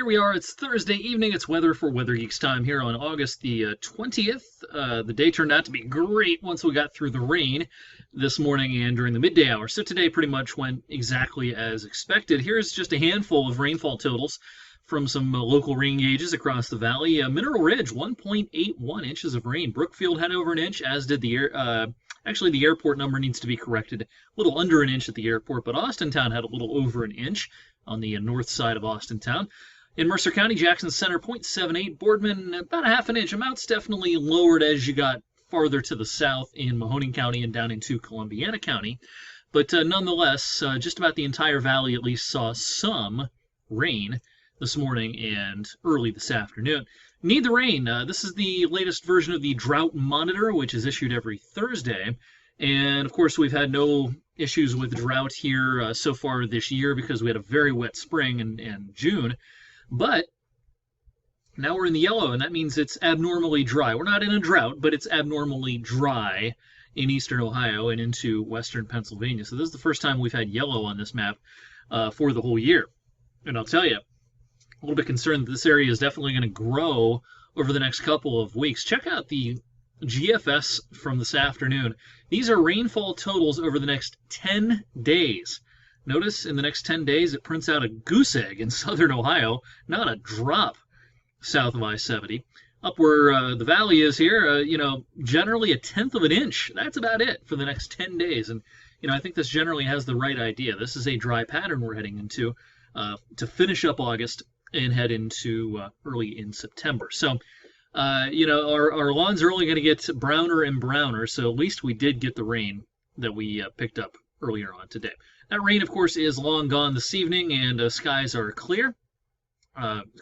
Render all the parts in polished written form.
Here we are. It's Thursday evening. It's weather for Weather Geeks time here on August the 20th. The day turned out to be great once we got through the rain this morning and during the midday hour. So today pretty much went exactly as expected. Here's just a handful of rainfall totals from some local rain gauges across the valley. Mineral Ridge, 1.81 inches of rain. Brookfield had over an inch, as did actually the airport number needs to be corrected. A little under an inch at the airport, but Austintown had a little over an inch on the north side of Austintown. In Mercer County, Jackson Center, 0.78. Boardman, about a half an inch. Amounts definitely lowered as you got farther to the south in Mahoning County and down into Columbiana County. But nonetheless, just about the entire valley at least saw some rain this morning and early this afternoon. Need the rain. This is the latest version of the Drought Monitor, which is issued every Thursday. And, of course, we've had no issues with drought here so far this year because we had a very wet spring in June. But now we're in the yellow, and that means it's abnormally dry. We're not in a drought, but it's abnormally dry in eastern Ohio and into western Pennsylvania. So this is the first time we've had yellow on this map for the whole year. And I'll tell you, a little bit concerned that this area is definitely going to grow over the next couple of weeks. Check out the GFS from this afternoon. These are rainfall totals over the next 10 days. Notice in the next 10 days it prints out a goose egg in southern Ohio, not a drop south of I-70. Up where the valley is here, generally a tenth of an inch. That's about it for the next 10 days. And, I think this generally has the right idea. This is a dry pattern we're heading into to finish up August and head into early in September. So, our lawns are only going to get browner and browner, so at least we did get the rain that we picked up earlier on today. That rain, of course, is long gone this evening, and skies are clear.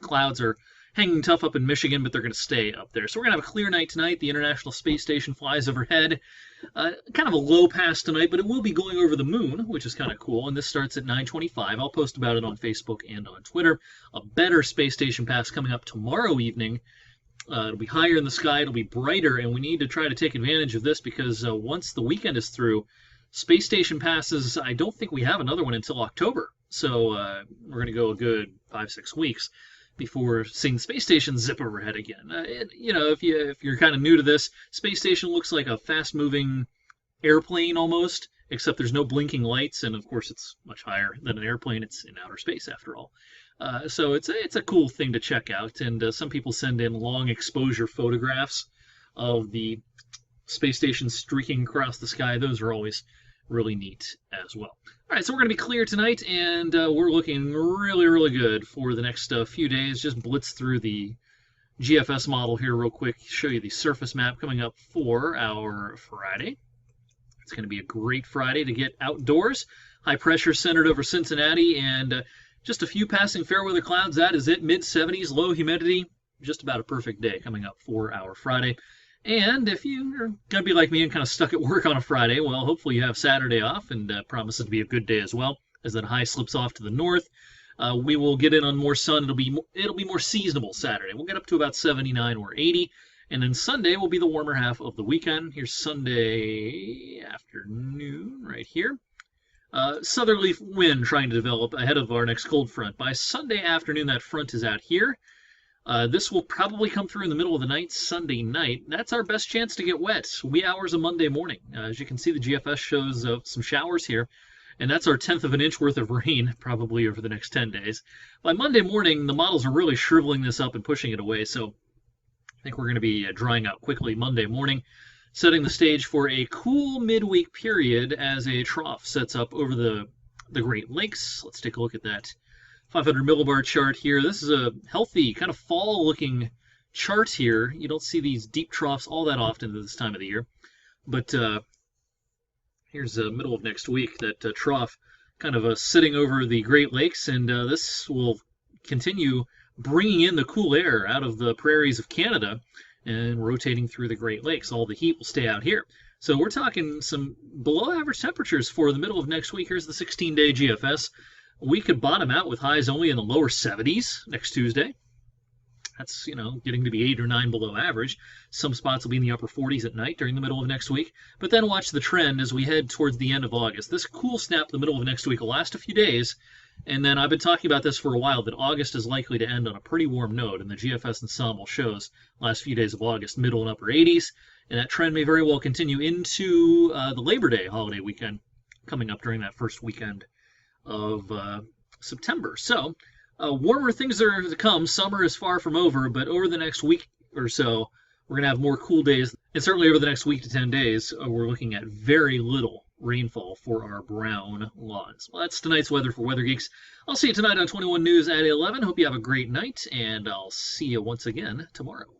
Clouds are hanging tough up in Michigan, but they're going to stay up there. So we're going to have a clear night tonight. The International Space Station flies overhead. Kind of a low pass tonight, but it will be going over the moon, which is kind of cool, and this starts at 9:25. I'll post about it on Facebook and on Twitter. A better space station pass coming up tomorrow evening. It'll be higher in the sky, it'll be brighter, and we need to try to take advantage of this because once the weekend is through, space station passes, I don't think we have another one until October. So we're going to go a good 5-6 weeks before seeing the space station zip overhead again. If you're kind of new to this, space station looks like a fast-moving airplane almost, except there's no blinking lights, and of course it's much higher than an airplane. It's in outer space after all. So it's a cool thing to check out, and some people send in long exposure photographs of the space station streaking across the sky. Those are always really neat as well. All right, so we're going to be clear tonight, and we're looking really, really good for the next few days. Just blitz through the GFS model here real quick, show you the surface map coming up for our Friday. It's going to be a great Friday to get outdoors. High pressure centered over Cincinnati, and just a few passing fair weather clouds. That is it. Mid-70s, low humidity. Just about a perfect day coming up for our Friday. And if you're going to be like me and kind of stuck at work on a Friday, well, hopefully you have Saturday off, and promises to be a good day as well, as that high slips off to the north. We will get in on more sun. It'll be more seasonable Saturday. We'll get up to about 79 or 80, and then Sunday will be the warmer half of the weekend. Here's Sunday afternoon right here. Southerly wind trying to develop ahead of our next cold front. By Sunday afternoon, that front is out here. This will probably come through in the middle of the night, Sunday night. That's our best chance to get wet. Wee hours of Monday morning. As you can see, the GFS shows some showers here, and that's our tenth of an inch worth of rain, probably over the next 10 days. By Monday morning, the models are really shriveling this up and pushing it away, so I think we're going to be drying out quickly Monday morning, setting the stage for a cool midweek period as a trough sets up over the Great Lakes. Let's take a look at that 500 millibar chart here. This is a healthy, kind of fall-looking chart here. You don't see these deep troughs all that often at this time of the year. But here's the middle of next week, that trough kind of sitting over the Great Lakes, and this will continue bringing in the cool air out of the prairies of Canada and rotating through the Great Lakes. All the heat will stay out here. So we're talking some below-average temperatures for the middle of next week. Here's the 16-day GFS. We could bottom out with highs only in the lower 70s next Tuesday. That's, getting to be 8 or 9 below average. Some spots will be in the upper 40s at night during the middle of next week. But then watch the trend as we head towards the end of August. This cool snap in the middle of next week will last a few days, And then I've been talking about this for a while, that August is likely to end on a pretty warm note, and the GFS ensemble shows last few days of August, middle and upper 80s, and that trend may very well continue into the Labor Day holiday weekend coming up during that first weekend of September. So warmer things are to come. Summer is far from over, but over the next week or so, we're going to have more cool days. And certainly over the next week to 10 days, we're looking at very little rainfall for our brown lawns. Well, that's tonight's weather for Weather Geeks. I'll see you tonight on 21 News at 11. Hope you have a great night, and I'll see you once again tomorrow.